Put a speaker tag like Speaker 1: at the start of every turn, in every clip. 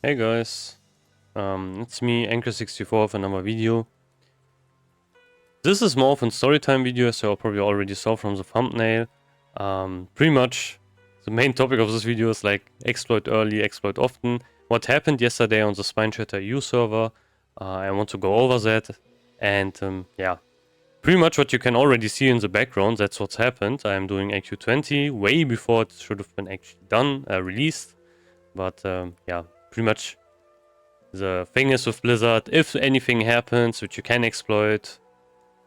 Speaker 1: Hey guys, it's me, Ahn'Qiraj64 with another video. This is more of a storytime video, as you probably already saw from the thumbnail. Pretty much the main topic of this video is like exploit early, exploit often. What happened yesterday on the Spinechatter EU server, I want to go over that. And yeah, pretty much what you can already see in the background, that's what's happened. I'm doing AQ20 way before it should have been actually done, released. But yeah, pretty much the thing is with Blizzard, if anything happens which you can exploit,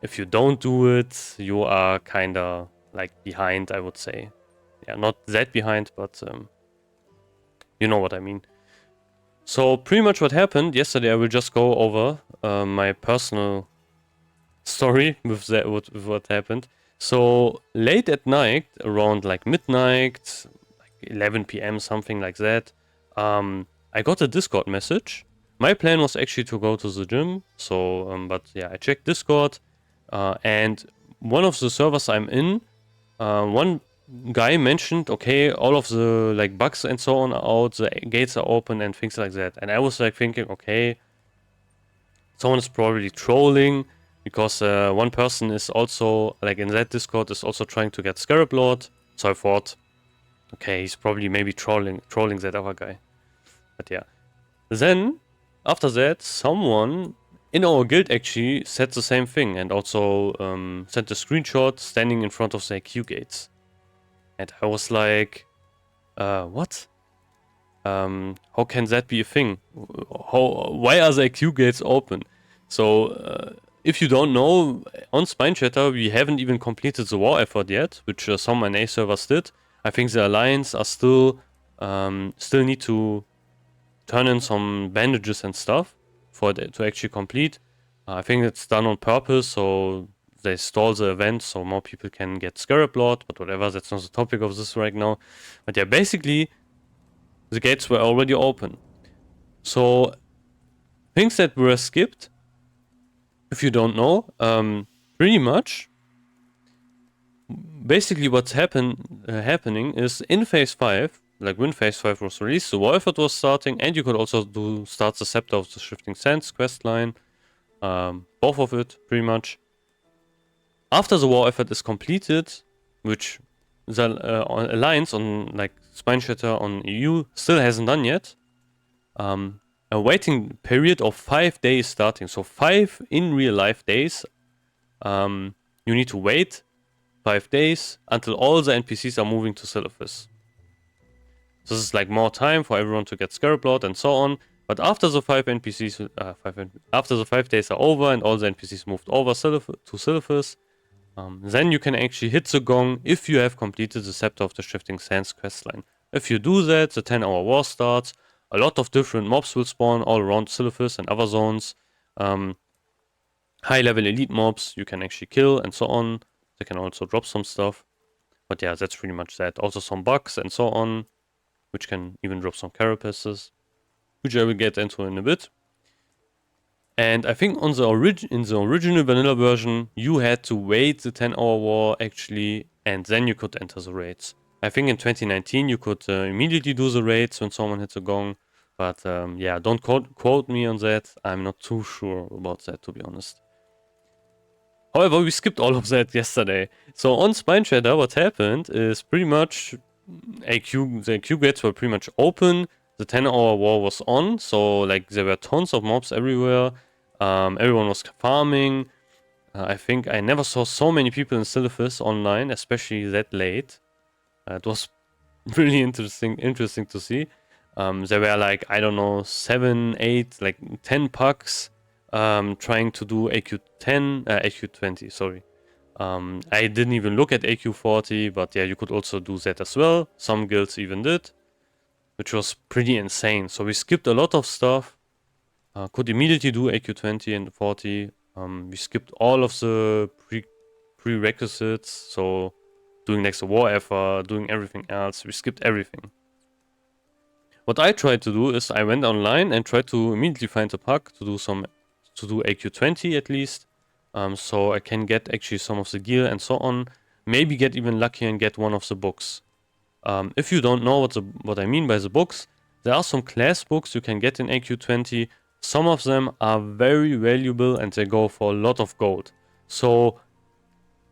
Speaker 1: if you don't do it, you are kinda like behind, I would say. Yeah, not that behind, but you know what I mean. So pretty much what happened yesterday, I will just go over my personal story with that, with what happened. So late at night, around like midnight, like 11 p.m., something like that, I got a Discord message. My plan was actually to go to the gym, so but yeah, I checked Discord, and one of the servers I'm in, one guy mentioned, okay, all of the like bugs and so on are out, the gates are open and things like that. And I was like thinking, okay, someone is probably trolling because one person is also like in that Discord is also trying to get Scarab Lord. So I thought, okay, he's probably maybe trolling that other guy. But yeah. Then, after that, someone in our guild actually said the same thing and also sent a screenshot standing in front of the IQ gates. And I was like, what? How can that be a thing? Why are the IQ gates open? So, if you don't know, on Spinechatter we haven't even completed the war effort yet, which some NA servers did. I think the Alliance are still need to turn in some bandages and stuff for it to actually complete. I think it's done on purpose, so they stall the event so more people can get Scarab Lord, but whatever, that's not the topic of this right now. But yeah, basically, the gates were already open. So, things that were skipped, if you don't know, pretty much, basically what's happening is in Phase 5, like when Phase 5 was released, the war effort was starting, and you could also start the Scepter of the Shifting Sands questline. Both of it, pretty much. After the war effort is completed, which the Alliance on like Spinechatter on EU still hasn't done yet, a waiting period of 5 days starting. So 5 in real life days. You need to wait 5 days until all the NPCs are moving to Silphus. This is like more time for everyone to get Scarab Lord and so on. But after the 5 NPCs, after the 5 days are over and all the NPCs moved over to Silphus, then you can actually hit the gong if you have completed the Scepter of the Shifting Sands questline. If you do that, the 10-hour war starts. A lot of different mobs will spawn all around Silphus and other zones. High-level elite mobs you can actually kill and so on. They can also drop some stuff. But yeah, that's pretty much that. Also some bugs and so on, which can even drop some carapaces, which I will get into in a bit. And I think on the in the original vanilla version, you had to wait the 10-hour war actually, and then you could enter the raids. I think in 2019 you could immediately do the raids when someone hits a gong. But yeah, don't quote me on that. I'm not too sure about that, to be honest. However, we skipped all of that yesterday. So on Spinechatter, what happened is pretty much the AQ gates were pretty much open. The 10-hour war was on, so like there were tons of mobs everywhere. Everyone was farming. I think I never saw so many people in Silphus online, especially that late. It was really interesting to see. There were like, I don't know, 7, 8, like 10 pucks trying to do AQ10, AQ20, sorry. I didn't even look at AQ40, but yeah, you could also do that as well. Some guilds even did, which was pretty insane. So we skipped a lot of stuff. Could immediately do AQ20 and 40. We skipped all of the prerequisites, so doing next war effort, doing everything else. We skipped everything. What I tried to do is I went online and tried to immediately find a puck to do AQ20 at least, so I can get actually some of the gear and so on. Maybe get even lucky and get one of the books. If you don't know what I mean by the books, There are some class books you can get in AQ20. Some of them are very valuable and they go for a lot of gold. So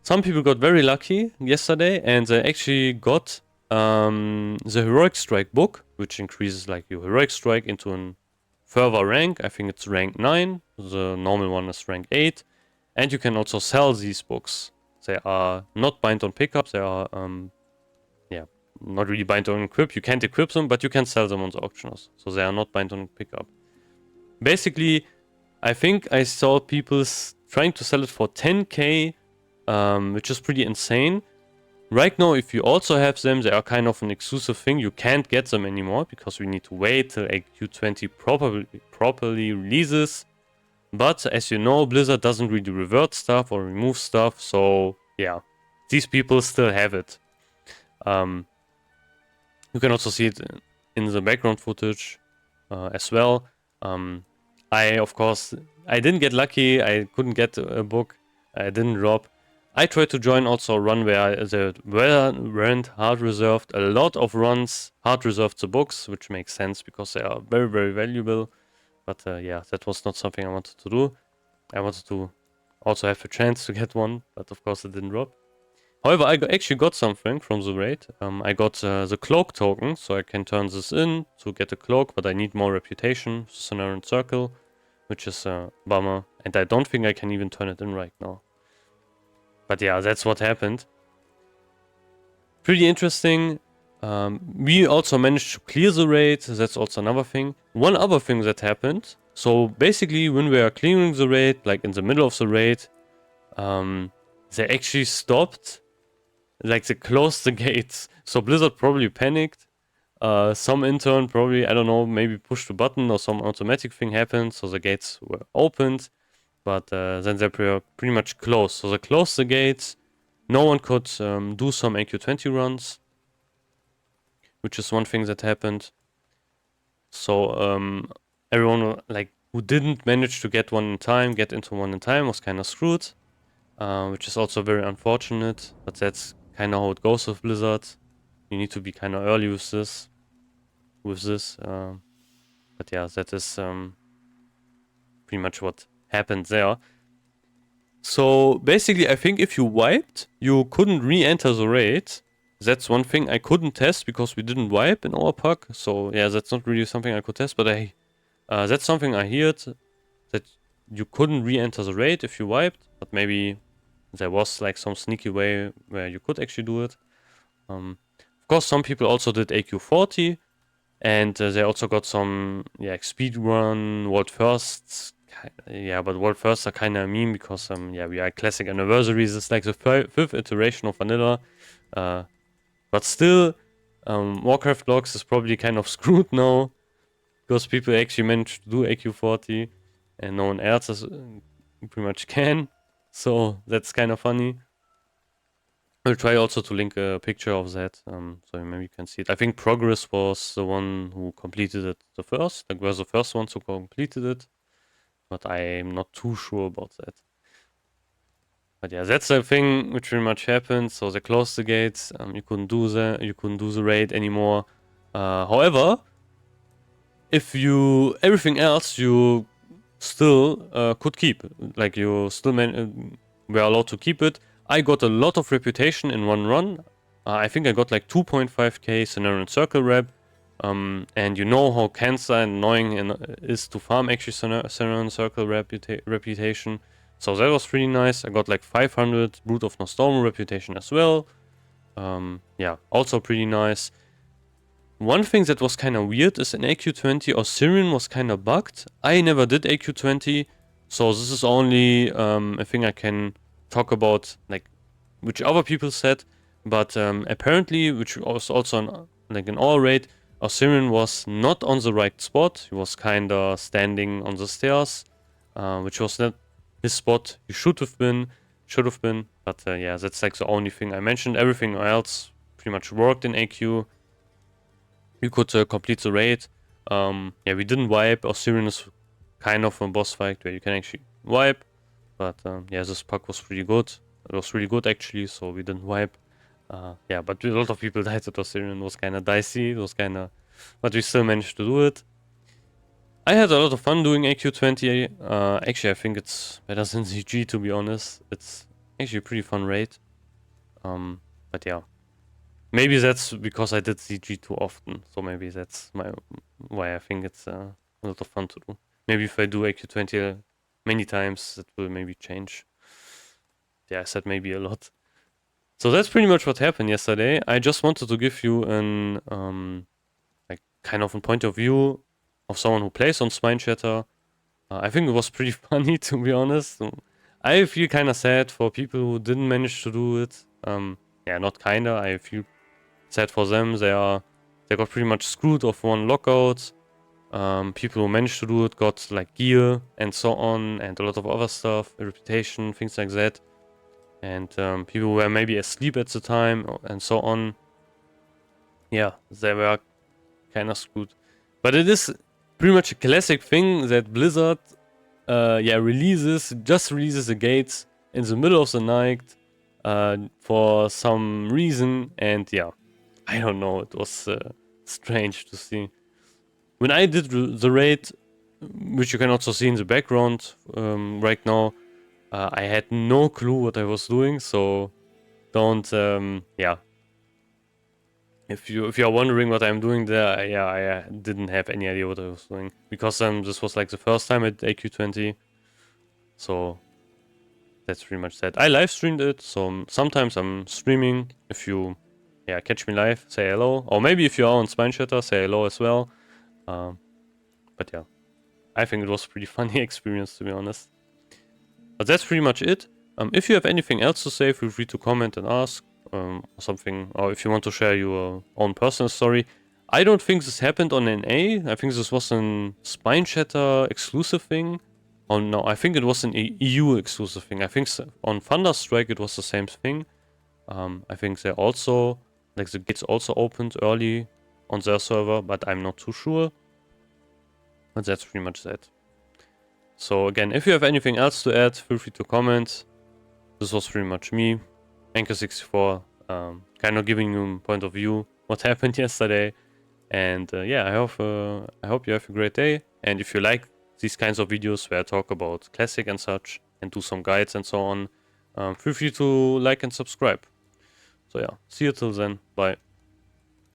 Speaker 1: some people got very lucky yesterday and they actually got the Heroic Strike book, which increases like your Heroic Strike into a further rank. I think it's rank 9. The normal one is rank 8. And you can also sell these books. They are not bind on pickup. They are, not really bind on equip. You can't equip them, but you can sell them on the auctioners. So they are not bind on pickup. Basically, I think I saw people trying to sell it for 10k, which is pretty insane. Right now, if you also have them, they are kind of an exclusive thing. You can't get them anymore because we need to wait till AQ20 properly releases. But as you know, Blizzard doesn't really revert stuff or remove stuff. So yeah, these people still have it. You can also see it in the background footage as well. Of course, I didn't get lucky. I couldn't get a book. I didn't drop. I tried to join also a run where there weren't hard reserved. A lot of runs hard reserved the books, which makes sense because they are very, very valuable. But yeah, that was not something I wanted to do. I wanted to also have a chance to get one, but of course it didn't drop. However, I actually got something from the raid. I got the cloak token, so I can turn this in to get a cloak, but I need more reputation, Sonoran Circle, which is a bummer. And I don't think I can even turn it in right now. But yeah, that's what happened. Pretty interesting. We also managed to clear the raid. That's also another thing. One other thing that happened. So basically, when we are clearing the raid, like in the middle of the raid, they actually stopped. Like they closed the gates. So Blizzard probably panicked. Some intern probably, I don't know, maybe pushed a button or some automatic thing happened. So the gates were opened. But then they were pretty much closed. So they closed the gates. No one could do some AQ20 runs, which is one thing that happened. So everyone like who didn't manage to get one in time, get into one in time, was kind of screwed, which is also very unfortunate. But that's kind of how it goes with Blizzard. You need to be kind of early with this. But yeah, that is pretty much what happened there. So basically, I think if you wiped, you couldn't re-enter the raid. That's one thing I couldn't test because we didn't wipe in our pack. So yeah, that's not really something I could test. But that's something I heard, that you couldn't re-enter the raid if you wiped. But maybe there was like some sneaky way where you could actually do it. Of course, some people also did AQ40. And they also got some speedrun, world firsts. Yeah, but world firsts are kind of a meme because we are Classic Anniversaries. It's like the fifth iteration of vanilla. But still, Warcraft logs is probably kind of screwed now because people actually managed to do AQ40 and no one else is, pretty much can. So that's kind of funny. I'll try also to link a picture of that, so maybe you can see it. I think Progress was the one who completed it the first, like were the first ones who completed it, but I'm not too sure about that. But yeah, that's the thing which pretty much happened. So they closed the gates. You couldn't do the raid anymore. However, if everything else you still could keep, like you still were allowed to keep it. I got a lot of reputation in one run. I think I got like 2.5k Sonoran Circle rep. And you know how cancer and annoying is to farm actually Sonoran Circle reputation. So that was pretty nice. I got like 500 Brood of Nostormo reputation as well. Yeah, also pretty nice. One thing that was kind of weird is in AQ20 Osirian was kind of bugged. I never did AQ20. So this is only a thing I can talk about, like which other people said, but apparently, which was also in our raid, Osirian was not on the right spot. He was kind of standing on the stairs, which was not his spot. He should have been, but yeah, that's like the only thing I mentioned. Everything else pretty much worked in AQ. You could complete the raid. Yeah, we didn't wipe. Osirian is kind of a boss fight where you can actually wipe. But yeah, this pack was pretty good. It was really good actually, so we didn't wipe. Yeah, but a lot of people died at Osirian. It was kind of dicey. It was kind of but we still managed to do it. I had a lot of fun doing AQ20. Actually, I think it's better than ZG, to be honest. It's actually a pretty fun raid. But yeah. Maybe that's because I did ZG too often. So maybe that's why I think it's a lot of fun to do. Maybe if I do AQ20 many times, it will maybe change. Yeah, I said maybe a lot. So that's pretty much what happened yesterday. I just wanted to give you an like kind of a point of view of someone who plays on Spine Chatter. I think it was pretty funny, to be honest. I feel kind of sad for people who didn't manage to do it. Yeah, not kinda. I feel sad for them. They got pretty much screwed off one lockout. People who managed to do it got like gear and so on, and a lot of other stuff, reputation, things like that. And people were maybe asleep at the time and so on. Yeah, they were kind of screwed. But it is pretty much a classic thing that Blizzard releases the gates in the middle of the night for some reason. And yeah, I don't know, it was strange to see. When I did the raid, which you can also see in the background right now, I had no clue what I was doing, so don't, yeah. If you are wondering what I'm doing there, I didn't have any idea what I was doing. Because this was like the first time at AQ20, so that's pretty much that. I live streamed it, so sometimes I'm streaming. If you catch me live, say hello. Or maybe if you are on Spine Chatter, say hello as well. But yeah, I think it was a pretty funny experience, to be honest. But that's pretty much it. If you have anything else to say, feel free to comment and ask or something. Or if you want to share your own personal story. I don't think this happened on NA. I think this was a Spine Chatter exclusive thing. Oh no, I think it was an EU exclusive thing. I think on Thunderstrike it was the same thing. I think they also, like the gates also opened early on their server, but I'm not too sure. But that's pretty much that. So again, if you have anything else to add, feel free to comment. This was pretty much me, Ahn'Qiraj, kind of giving you a point of view what happened yesterday. And yeah, I hope you have a great day. And if you like these kinds of videos where I talk about Classic and such, and do some guides and so on, feel free to like and subscribe. So yeah, see you till then, bye.